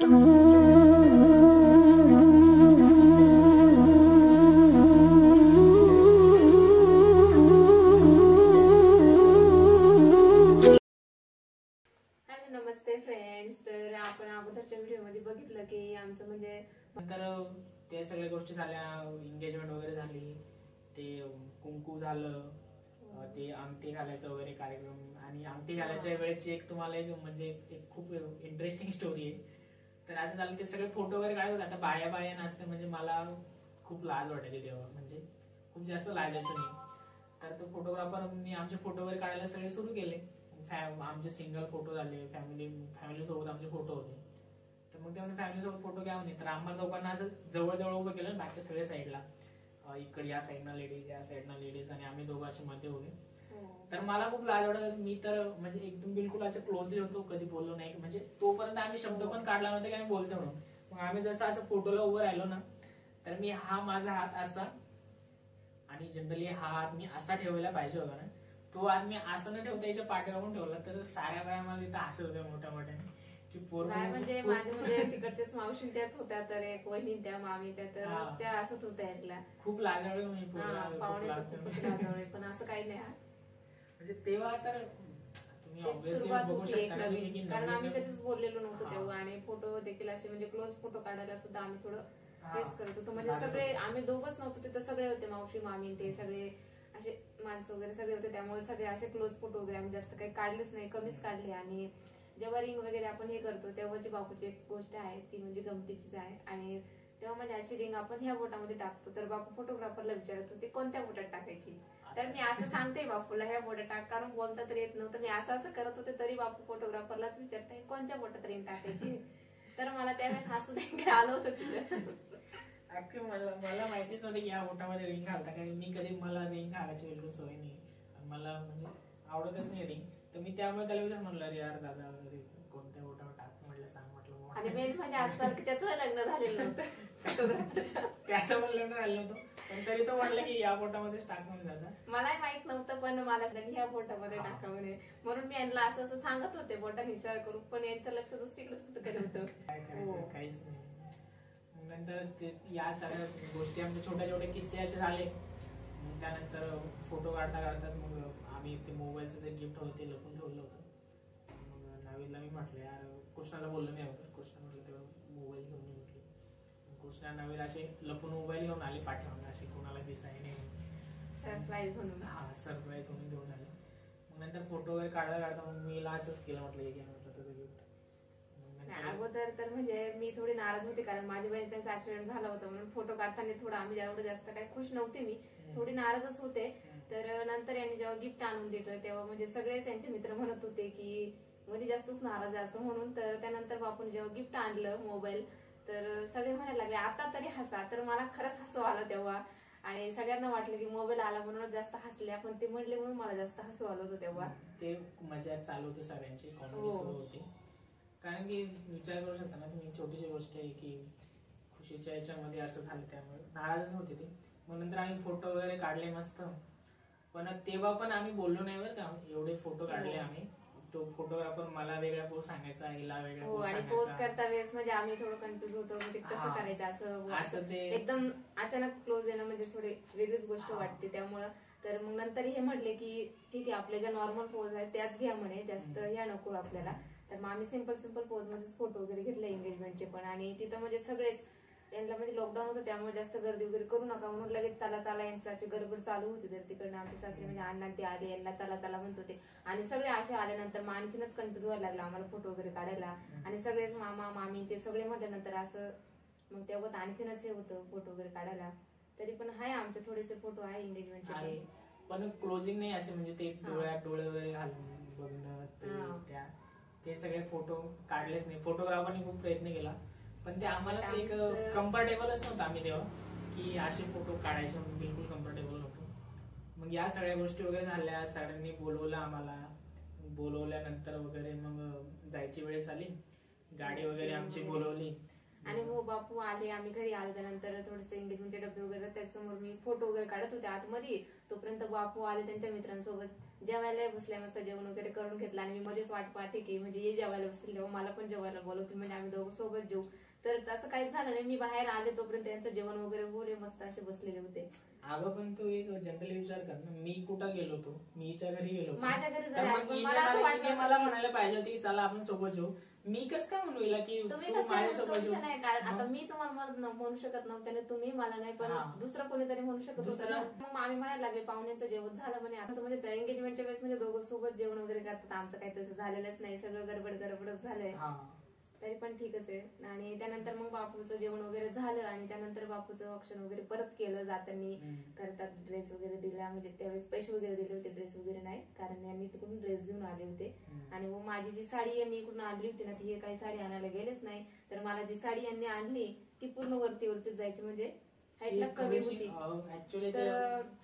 नमस्ते friends. तर आपण अगोदरच्या व्हिडिओ मध्ये बघितलं की आमचं म्हणजे नंतर ते सगळ्या गोष्टी झाल्या, एंगेजमेंट वगैरे झाली, ते कुंकू झालं, ते अंगठी घालायचं वगैरे कार्यक्रम. आणि अंगठी घालायच्या वेळेची एक तुम्हाला एक खूप इंटरेस्टिंग स्टोरी आहे. तर असं झालं की सगळे फोटो वगैरे काढत होते. आता बाया नसते म्हणजे मला खूप लाज वाटायची तेव्हा, म्हणजे खूप जास्त लाजायचं मी. तर तो फोटोग्राफर मी आमचे फोटो वगैरे काढायला सगळे सुरू केले. आमचे सिंगल फोटो झाले, फॅमिली सोबत आमचे फोटो होते. तर मग ते म्हणजे फॅमिली सोबत फोटो घ्या म्हणे. तर आम्हाला दोघांना असं जवळ उभं केलं, बाकी सगळे साईडला, इकडे या साईडना लेडीज, या साईडना लेडीज, आणि आम्ही दोघं असे मध्ये उभे. तर मला खूप लाज वाटत. मी तर म्हणजे एकदम बिलकुल असं क्लोजली होतो, कधी बोललो नाही. म्हणजे तोपर्यंत आम्ही शब्द पण काढला नव्हता की आम्ही बोलतो म्हणून. मग आम्ही जसं असं फोटोला उभं राहिलो ना, तर मी माझा हात असा, आणि जनरली हा हात मी असा ठेवायला पाहिजे होता ना, तो हात मी असं न ठेवता याच्या पाठीमागून ठेवला. तर साऱ्या बाया मला तिथं हसत होत्या मोठ्या की म्हणजे माझे म्हणजे तिकडच्याच मावशी त्याच होत्या, तर एक वहिनी त्या, मामी त्या, तर त्या असत होत्या यातल्या. खूप लाजवळे मी पाहुणे, पण असं काही नाही. म्हणजे तेव्हा तर सुरुवात होती एक नवीन, कारण आम्ही कधीच बोललेलो नव्हतो तेव्हा. आणि फोटो देखील असे म्हणजे क्लोज फोटो काढायला सुद्धा आम्ही थोडं तेच करत होतो. म्हणजे सगळे आम्ही दोघच नव्हतो तिथं, सगळे होते, मावशी मामी ते सगळे असे माणसं वगैरे सगळे होते. त्यामुळे सगळे असे क्लोज फोटो वगैरे आम्ही जास्त काही काढलेच नाही, कमीच काढले. आणि जेव्हा रिंग वगैरे आपण हे करतो तेव्हाची बापूची एक गोष्ट आहे, ती म्हणजे गमतीचीच आहे. आणि तेव्हा म्हणजे अशी रिंग आपण ह्या बोटामध्ये टाकतो, तर बापू फोटोग्राफरला विचारत होते कोणत्या बोटात टाकायची. तर मी असं सांगते बापूला ह्या बोटात टाक, कारण बोलता तर येत नव्हतं. मी असं करत होते, तरी बापू फोटोग्राफरलाच विचारताय कोणत्या बोटात रिंग टाकायची. तर मला त्यावेळेस हसू देखील आलं होतं तिथं. मला माहितीच नव्हतं की या बोटामध्ये रिंग घालता, कारण मी कधी, मला रिंग घालायची बिलकुल सवय नाही. मला म्हणजे आवडतच नाही रिंग. तर मी त्यामुळे त्याला विचार म्हणलं, अरे यार दादा कोणत्या बोटावर टाक म्हटलं, सांग म्हटलं. आणि मेन म्हणजे असं की त्याचं लग्न झालेलं नव्हतं, त्याचं पण लग्न झालं नव्हतं, पण तरी तो म्हटलं की या बोटामध्येच टाक म्हणे दादा. मलाही माहित नव्हतं, पण मला ह्या बोटामध्ये टाका म्हणे. म्हणून मी यांना असं सांगत होते बोटाने विचार करू, पण यांचं लक्ष दुसरीकडेच कुठं करत होतं. काय करायचं, काहीच नाही. नंतर या सगळ्या गोष्टी आमचे छोटे किस्से असे झाले. मग त्यानंतर फोटो काढताच मग आम्ही ते मोबाईलचं जे गिफ्ट होतं ते लपून ठेवलं होतं. मग नावीला मी म्हटलं, यार कृष्णाला बोललं नाही होतं. कृष्णा म्हटलं तेव्हा मोबाईल घेऊन ये म्हटलं. कृष्णा नावीला असे लपून मोबाईल घेऊन आले पाठीमागून, असे कोणाला दिसाय नाही, सरप्राईज म्हणून. सरप्राईज म्हणून घेऊन आले. मग नंतर फोटो वगैरे काढता मग मी असंच केलं, म्हटलं हे घ्या म्हटलं तुझं गिफ्ट. अगोदर तर म्हणजे मी थोडी नाराज होते, कारण माझी बहीण त्यांचा ऍक्सिडेंट झाला होता, म्हणून फोटो काढताना थोडं आम्ही एवढं जास्त काही खुश नव्हते. मी थोडी नाराजच होते. तर नंतर यांनी जेव्हा गिफ्ट आणून दिलं तेव्हा म्हणजे सगळेच त्यांचे मित्र म्हणत होते की म्हणजे जास्तच नाराज आहे असं म्हणून. तर त्यानंतर बापून जेव्हा गिफ्ट आणलं मोबाईल, तर सगळे म्हणायला लागले आता तरी हसा. तर मला खरंच हसू आलं तेव्हा, आणि सगळ्यांना वाटलं की मोबाईल आला म्हणून जास्त हसल्या, पण ते म्हणले म्हणून मला जास्त हसू आलं होतं तेव्हा. ते मजा चालू होती सगळ्यांची, कॉमेडी सुरू होती. कारण की विचार करू शकता ना तुम्ही, छोटीशी गोष्ट आहे की खुशीच्या याच्यामध्ये असं झालं, त्यामुळे नाराजच होते ते. मग नंतर आम्ही फोटो वगैरे काढले मस्त, पण तेव्हा पण आम्ही बोललो नाही बरं का. एवढे फोटो काढले आम्ही. तो फोटोग्राफर मला वेगळा पोज सांगायचा, हिला वेगळा पोज सांगायचा. आणि पोज करता वेळेस म्हणजे आम्ही थोडं कन्फ्युज होतो, म्हणजे कसं करायचं असं ते एकदम अचानक क्लोज येणं म्हणजे थोडी वेगळीच गोष्ट वाटते. त्यामुळं तर मग नंतर हे म्हटले की ठीक आहे, आपल्या ज्या नॉर्मल पोज आहेत त्याच घ्या म्हणे, जास्त ह्या नको आपल्याला. तर मग आम्ही सिंपल पोज मध्येच फोटो वगैरे घेतले एंगेजमेंटचे पण. आणि तिथं म्हणजे सगळेच त्यांना म्हणजे लॉकडाऊन होतं, त्यामुळे जास्त गर्दी वगैरे करू नका म्हणून लगेच चला यांची गडबड चालू होती. तर तिकडनं आमचे सासरे म्हणजे अण्णा ते आले, यांना चला म्हणत होते. आणि सगळे असे आल्यानंतर मग आणखीनच कन्फ्युज व्हायला लागला आम्हाला फोटो वगैरे काढायला. आणि सगळेच मामा मामी ते सगळे म्हटल्यानंतर असं मग तेव्हा आणखीनच हे होतं फोटो वगैरे काढायला. तरी पण आहे आमचे थोडेसे फोटो आहे एंगेजमेंटचे, पण क्लोजिंग नाही असे, म्हणजे ते डोळ्यात डोळे वगैरे घालून बघणं, ते सगळे फोटो काढलेच नाही. फोटोग्राफरने खूप प्रयत्न केला, पण ते आम्हाला एक कम्फर्टेबलच नव्हतं. आम्ही तेव्हा की असे फोटो काढायचे बिलकुल कम्फर्टेबल नव्हतं. मग या सगळ्या गोष्टी वगैरे झाल्या, सगळ्यांनी बोलवलं आम्हाला. बोलवल्यानंतर वगैरे मग जायची वेळेस आली, गाडी वगैरे आमची बोलवली. आणि हो बापू आले, आम्ही घरी आलो त्यानंतर थोडेसे एंगेजमेंटचे डबे वगैरे त्याच्यासमोर मी फोटो वगैरे काढत होते आतमध्ये. तोपर्यंत बापू आले त्यांच्या मित्रांसोबत जेवायला बसल्या, मस्त जेवण वगैरे करून घेतलं. आणि मी मध्येच वाट पाहते की म्हणजे हे जेवायला बसतील तेव्हा मला पण जेवायला बोलवतील, म्हणजे आम्ही दोघं सोबत जेऊ. तर तसं काहीच झालं नाही. मी बाहेर आले तोपर्यंत त्यांचं जेवण वगैरे बोले मस्त असे बसलेले होते. अगं पण तू एक जनरली विचार कर ना, मी कुठं गेलो होतो, मी हिच्या घरी गेलो होतो. माझ्या घरी तर जरी मग आले पण हिने मला असं वाटलं मला की- म्हणायला पाहिजे होती की चला आपण सोबत जेऊ. मी कसं काय म्हणू हिला की तुम्ही तू कसं माझ्यासोबत म्हणू जेऊ? नाही, कारण आता मग? मी तुम्हाला म्हणू शकत नव्हते आणि तुम्ही मला नाही, पण हा. दुसरं कोणीतरी म्हणू शकत होतं दुसरं- ना. मग आम्ही म्हणायला लागले पाहुण्यांचं जेवण झालं म्हणे. आता म्हणजे एंगेजमेंटच्या वेळेस म्हणजे दोघं सोबत जेवण वगैरे करतात, आमचं काही तसं झालेलंच नाही, सगळं गडबडच झालंय. हा. तरी पण ठीकच आहे. आणि त्यानंतर मग बापूचं जेवण वगैरे झालं आणि त्यानंतर बापूचं ऑप्शन वगैरे परत केलं जाताना. करतात ड्रेस वगैरे दिला, म्हणजे त्यावेळेस पैसे वगैरे दिले होते, ड्रेस वगैरे नाही, कारण यांनी तिकडून ड्रेस घेऊन आले होते. आणि मग माझी जी साडी यांनी इकडून आणली होती ना, ती काही साडी आणायला गेलेच नाही. तर मला जी साडी यांनी आणली ती पूर्ण वरतीच जायची, म्हणजे हाईटला कमी होती. तर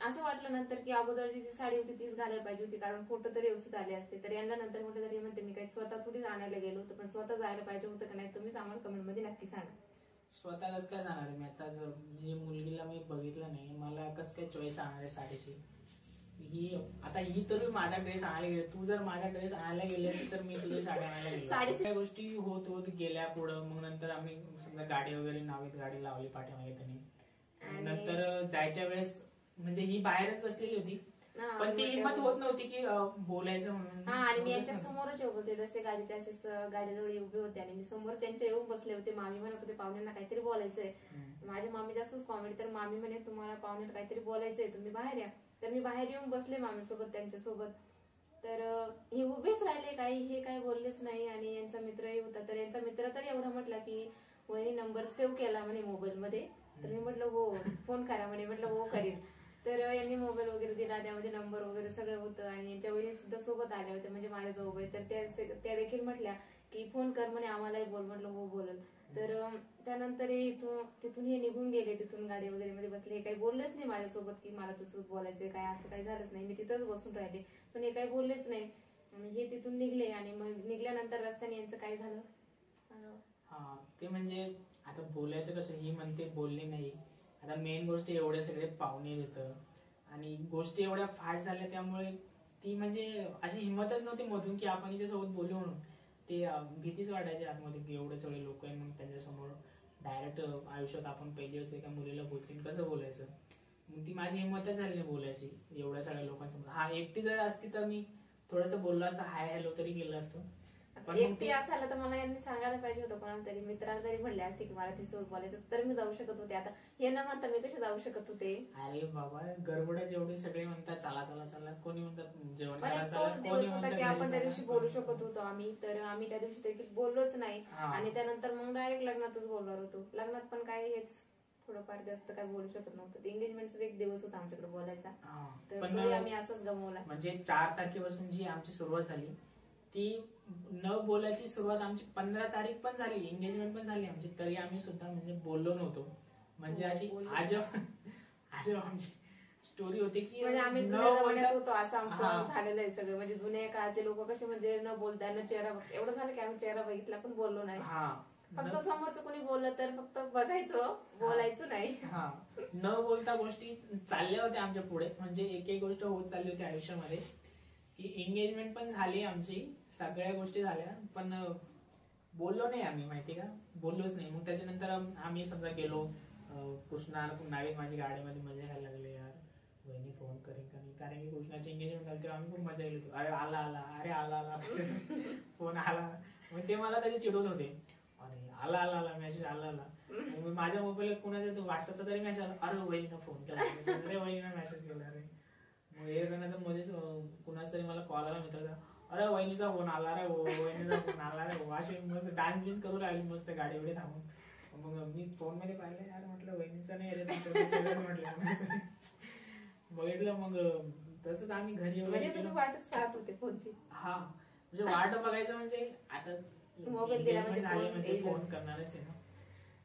असं वाटलं नंतर की अगोदरची जी साडी होती तीच घालायला पाहिजे होती, कारण फोटो तरी व्यवस्थित आले असते. तर यांना नंतर म्हटलं तरी म्हणते मी काही स्वतः थोडीच आणायला गेलो होतो, पण स्वतः जायला पाहिजे होतं का नाही तुम्हीच आम्हाला कमेंट मध्ये नक्की सांगा. स्वतः कसं काय जाणार आहे? मी आता जी मुलगीला मी बघितलं नाही, मला कसं काय चॉईस आणणार आहे साडीची? ही तर माझा ड्रेस आणायला गेले, तू जर माझा ड्रेस आणायला गेले तर मी तुझी साडी आणायला गेलो. साडीची- काही गोष्टी होत गेल्या पुढं. मग नंतर आम्ही समजा गाडी वगैरे नावीत गाडी लावली पाठीमागे त्यांनी. नंतर जायच्या वेळेस म्हणजे ही बाहेरच बसलेली होती, पण ती हिंमत होत नव्हती की बोलायचं म्हणून. हा, आणि मी यांच्या समोरच येऊ होते, जसे गाडीच्या असे गाडीजवळ उभे होते आणि मी समोर त्यांच्या येऊन बसले होते. मामी म्हणत होते पाहुण्यांना काहीतरी बोलायचंय. माझ्या मामी जास्तच कॉमेडी, तर मामी म्हणे तुम्हाला पाहुण्याला काहीतरी बोलायचंय, तुम्ही बाहेर या. तर मी बाहेर येऊन बसले मामी सोबत, त्यांच्यासोबत. तर हे उभेच राहिले, हे काही बोललेच नाही. आणि यांचा मित्रही होता, तर यांचा मित्र तर एवढा म्हटला की वहिनी नंबर सेव्ह केला म्हणे मोबाईल मध्ये. तर मी म्हटलं हो, फोन करा म्हणे. म्हटलं हो करीन. तर यांनी मोबाईल वगैरे दिला, त्यामध्ये नंबर वगैरे सगळं होतं. आणि यांच्या वहिनी सुद्धा सोबत आल्या होत्या, म्हणजे माझ्या जवळ. तर त्या देखील म्हटल्या की फोन कर म्हणे आम्हालाही बोल. म्हटलं हो बोलल. तर त्यानंतर तिथून हे निघून गेले, तिथून गाडी वगैरे मध्ये बसले. हे काही बोललेच नाही माझ्यासोबत की मला तुझं बोलायचंय काय, असं काही झालंच नाही. मी तिथंच बसून राहिले, पण हे काही बोललेच नाही. आणि हे तिथून निघले. आणि मग निघल्यानंतर रस्त्याने यांचं काय झालं सांगा. हा, ते म्हणजे आता बोलायचं कसं, ही म्हणते बोलली नाही. आता मेन गोष्ट एवढे सगळे पाहुणे येतं आणि गोष्टी एवढ्या फास्ट झाल्या, त्यामुळे ती म्हणजे अशी हिंमतच नव्हती मधून की आपण हिच्यासोबत बोलू म्हणून. ते भीतीच वाटायची आतमध्ये की एवढे सगळे लोक आहे, मग त्यांच्यासमोर डायरेक्ट आयुष्यात आपण पहिली वेळेस एका मुलीला बोलतील, कसं बोलायचं. मग ती माझी हिंमतच झाली नाही बोलायची एवढ्या सगळ्या लोकांसमोर. हा, एकटी जर असती तर मी थोडंसं बोललो असतं, हाय हॅलो तरी केलं असतं. पण एकटी असायला तर मला यांनी सांगायला पाहिजे होतं, कोणाला तरी मित्राला तरी म्हणले असते की मला तिच्यासोबत बोलायचं, तर मी जाऊ शकत होते. आता हे न म्हणता मी कसे जाऊ शकत होते. अरे बाबा, गडबडच एवढे सगळे म्हणतात चला चला चला, कोणी म्हणतात जेवण पण करायला तोच दिवस होता की आपण त्या दिवशी बोलू शकत होतो आम्ही. तर आम्ही त्या दिवशी देखील बोललोच नाही. आणि त्यानंतर मग डायरेक्ट लग्नातच बोलणार होतो. लग्नात पण काय हेच थोडंफार जास्त काय बोलू शकत नव्हतं. एंगेजमेंटचा एक दिवस होता आमच्याकडे बोलायचा, तर आम्ही असंच गमवला. म्हणजे 4 तारखेपासून जी आमची सुरुवात झाली, ती न बोलायची सुरुवात आमची 15 तारीख पण झाली, एंगेजमेंट पण झाली आमची, तरी आम्ही सुद्धा म्हणजे बोललो नव्हतो. म्हणजे अशी अजब आमची स्टोरी होती की म्हणजे आम्ही जुन्या जमान्यात होतो असं आमचं झालेलं आहे सगळं. म्हणजे जुन्या काळातले लोक कसे म्हणजे न बोलता न चेहरा, एवढं झालं की आम्ही चेहरा बघितला पण बोललो नाही. फक्त समोरचं कोणी बोललं तर फक्त बघायचो, बोलायचो नाही. हा, न बोलता गोष्टी चालल्या होत्या आमच्या पुढे. म्हणजे एक एक गोष्ट होत चालली होती आयुष्यामध्ये की एंगेजमेंट पण झाली आमची, सगळ्या गोष्टी झाल्या, पण बोललो नाही आम्ही, माहिती का, बोललोच नाही. मग त्याच्यानंतर आम्ही समजा गेलो कृष्णा नावीत माझी गाडीमध्ये मजा घ्यायला लागले. यार वहिनी फोन करेन का नाही, कारण की कृष्णाची एंगेजमेंट झाली तेव्हा आम्ही खूप मजा गेली होती. अरे आला आला, अरे आला आला फोन आला. मग ते मला त्याचे चिडवत होते, अरे आला आला आला मेसेज आला आला. मग माझ्या मोबाईलला कुणाचा व्हॉट्सअपचा तरी मेसेज आला, अरे वहिनीनं फोन केला, अरे वहिनीनं मेसेज केला. अरे मग हे जणांचं मध्येच कुणाच तरी मला कॉल आला मित्राचा, अरे वहिनीचा फोन आला रे, वहिनीचा फोन आला रे. अशी मस्त डान्स बिन्स करू लागली मस्त गाडीकडे थांबून. मग मी फोन मध्ये पाहिलं, यार म्हटलं वहिनीचा नाही अरे म्हटलं. बघितलं मग तसंच आम्ही घरी वगैरे वाटच पाहत होते फोनची. हा, म्हणजे वाट बघायचं म्हणजे आता मोबाईल दिला म्हणजे फोन करणारच आहे ना.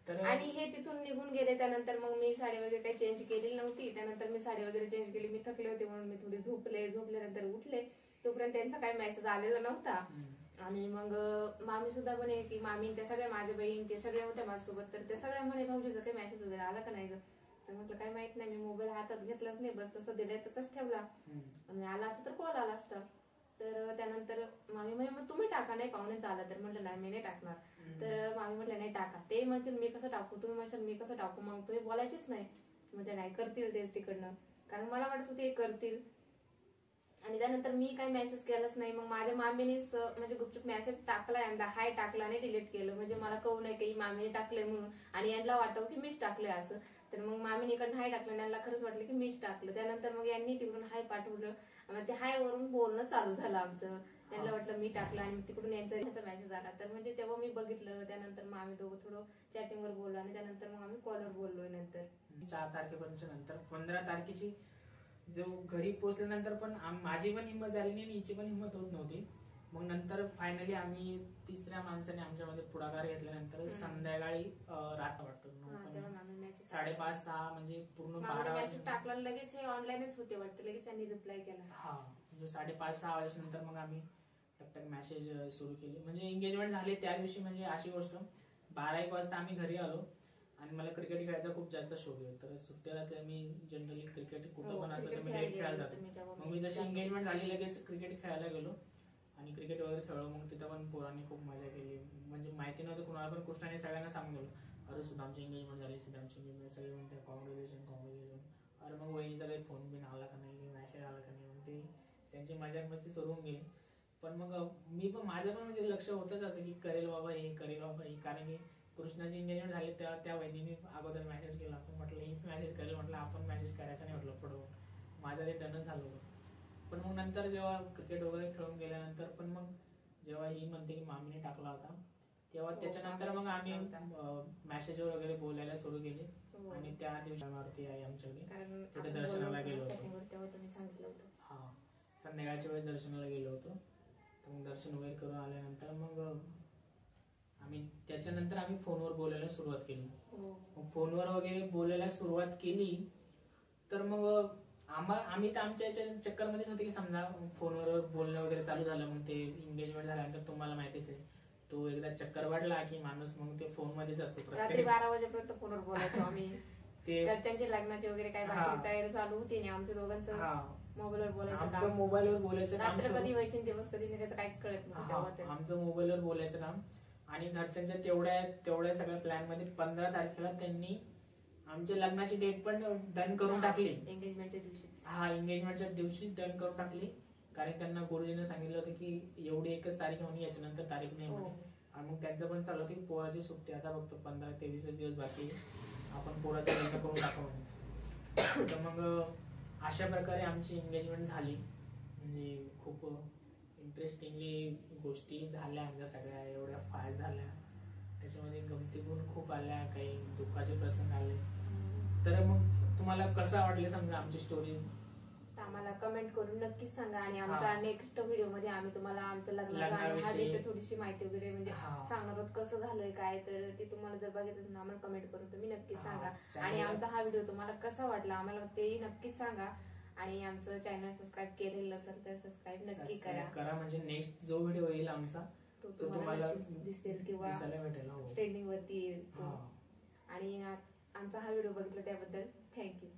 तर आणि हे तिथून निघून गेले. त्यानंतर मग मी साडी वगैरे काही चेंज केलेली नव्हती. त्यानंतर मी साडी वगैरे चेंज केली. मी थकले होते म्हणून मी थोडी झोपल्यानंतर उठले. तोपर्यंत त्यांचा काही मेसेज आलेला नव्हता. आणि मग मामी सुद्धा म्हणे की मामी त्या सगळ्या माझ्या बहीण ते सगळे होते माझ्यासोबत, तर ते सगळ्या म्हणे भाऊजीचं काही मेसेज वगैरे आला का नाही ग. तर म्हटलं काय माहित नाही, मी मोबाईल हातात घेतलाच नाही, बस तसं दिलाय तसंच ठेवला, आणि आला असता तर कॉल आला असता. तर त्यानंतर मामी म्हणे मग तुम्ही टाका, नाही पाहुण्यांचा आला तर. म्हटलं नाही मी नाही टाकणार. तर मामी म्हटलं नाही टाका. ते म्हणतील मी कसं टाकू, तुम्ही म्हणशाल मी कसं टाकू, मग तुम्ही बोलायचीच नाही. म्हटलं नाही, करतील तेच तिकडनं, कारण मला वाटतं ते करतील. आणि त्यानंतर मी काही मेसेज केलाच नाही. मग माझ्या मामीनेच म्हणजे गुपचूप मेसेज टाकलाय, हाय टाकला आणि डिलीट केलं, म्हणजे मला कळू नये की मामीने टाकलंय म्हणून, आणि यांना वाटावं की मीच टाकलंय असं. तर मग मामीने इकडनं हाय टाकलं, यांना खरंच वाटलं की मीच टाकलं. त्यानंतर मग यांनी तिकडून हाय पाठवलं, मग ते हाय वरून बोलणं चालू झालं आमचं. त्यांना वाटलं मी टाकलं आणि तिकडून यांचा मेसेज आला. तर म्हणजे तेव्हा मी बघितलं. त्यानंतर मग आम्ही दोघं थोडं चॅटिंगवर बोललो, आणि त्यानंतर मग आम्ही कॉलवर बोललोय. नंतर 4 तारखेपर्यंत नंतर 15 तारखेची जो घरी पोहोचल्यानंतर पण माझी पण हिंमत झाली नाही आणि हिची पण हिंमत होत नव्हती. मग नंतर फायनली आम्ही तिसऱ्या माणसाने आमच्यामध्ये पुढाकार घेतल्यानंतर संध्याकाळी रात वाटतं 5:30-6 म्हणजे पूर्ण 12 मेसेज टाकला, लगेच हे ऑनलाईनच होते वाटतं, लगेच त्यांनी रिप्लाय केला. हा म्हणजे 5:30-6 वाजेनंतर मग आम्ही टकटक मेसेज सुरू केले. म्हणजे एंगेजमेंट झाले त्या दिवशी. म्हणजे अशी गोष्ट 12-1 वाजता आम्ही घरी आलो, आणि मला क्रिकेट खेळायचा खूप जास्त शौक आहे. तर सुट्ट्या असल्या मी जनरली क्रिकेट कुठं पण असलं तर मी खेळायला जातो. मग मी जशी एंगेजमेंट झाली लगेच क्रिकेट खेळायला गेलो, आणि क्रिकेट वगैरे खेळलो. मग तिथं पण पोरांनी खूप मजा केली. म्हणजे माहिती नव्हतं कुणाला, पण कृष्णाने सगळ्यांना सांगून गेलो, अरे सुदामची एंगेजमेंट झाली, सुदामची एंगेजमेंट. सगळे म्हणते कॉंग्रॅच्युलेशन कॉंग्रॅच्युलेशन. अरे मग वहिनीचा काही फोन बिन आला का नाही, मॅसेज आला का नाही. मग ते त्यांची मजाक मस्ती सुरू होऊन गेली. पण मग मी पण माझं पण म्हणजे लक्ष होतच असं की करेल बाबा हे, करेल बाबा हे. कारण की कृष्णाची एंगेजमेंट झाली तेव्हा त्या वहिनीने अगोदर मेसेज केला. आपण म्हटलं हीच मेसेज करेल, म्हटलं आपण मेसेज करायचा नाही म्हटलं पुढं. माझं ते डनच झालं होतं. पण मग नंतर जेव्हा क्रिकेट वगैरे खेळून गेल्यानंतर पण मग जेव्हा ही म्हणते की मामीने टाकला होता, तेव्हा त्याच्यानंतर मग आम्ही मेसेजवर वगैरे बोलायला सुरू केले. आणि त्या दिवशी मारुती आहे आमच्याकडे, तिथे दर्शनाला गेलो होतो. हा संध्याकाळच्या वेळेस दर्शनाला गेलो होतो. तर मग दर्शन वगैरे करून आल्यानंतर मग त्याच्यानंतर आम्ही फोनवर बोलायला सुरुवात केली. मग फोनवर वगैरे बोलायला सुरुवात केली तर मग आम्ही तर आमच्या चक्करमध्येच होते की समजा फोनवर बोलणं वगैरे चालू झालं. मग ते एंगेजमेंट झाल्यानंतर तुम्हाला माहितीच आहे, तो एकदा चक्कर वाढला की माणूस मग ते फोन मध्येच असतो. रात्री 12 वाजेपर्यंत फोनवर बोलायचो आम्ही. त्यांचे लग्नाची वगैरे काय बाकी तयारी चालू होती आणि आमच्या दोघांचं मोबाईलवर बोलायचं काम. रात्र कधी व्हायची दिवस कधी निघायचं काहीच कळत नव्हतं. आमचं मोबाईलवर बोलायचं काम. आणि घरच्यांच्या तेवढ्या सगळ्या प्लॅन मध्ये 15 तारखेला त्यांनी आमच्या लग्नाची डेट पण डन करून टाकली. एंगेजमेंटच्या दिवशी. एंगेजमेंटच्या दिवशीच डन करून टाकली. कारण त्यांना गुरुजीने सांगितलं होतं की एवढी एकच तारीख होणी, याच्यानंतर तारीख नाही म्हणे. आणि मग त्यांचं पण चालू होतं की पोराची सुट्टी आता फक्त 15 ते 20 दिवस बाकी, आपण पोराचं लग्न करून टाकू. तर मग अशा प्रकारे आमची एंगेजमेंट झाली. म्हणजे खूप इंटरेस्टिंगली गोष्टी झाल्या आमच्या सगळ्या, एवढ्या फास्ट झाल्या. त्याच्यामध्ये गमती पण खूप आल्या, काही दुःखाचे प्रसंग आले. तर मग तुम्हाला कसं वाटलं समजा आमची स्टोरी, आम्हाला कमेंट करून नक्कीच सांगा. आणि आमचा नेक्स्ट व्हिडिओ मध्ये आम्ही तुम्हाला आमचं लग्नाचं आणि हळदीची थोडीशी माहिती वगैरे म्हणजे सांगणार आहोत कसं झालंय काय. तर ते तुम्हाला जर बघायचं असेल आम्हाला कमेंट करून तुम्ही नक्कीच सांगा. आणि आमचा हा व्हिडिओ तुम्हाला कसा वाटला आम्हाला तेही नक्कीच सांगा. आणि आमचं चॅनल सबस्क्राईब केलेलं असेल तर सबस्क्राईब नक्की करा. म्हणजे नेक्स्ट जो व्हिडिओ येईल आमचा तो तुम्हाला दिसेल किंवा ट्रेंडिंग वरती येईल. आणि आमचा हा व्हिडिओ बघितला त्याबद्दल थँक्यू.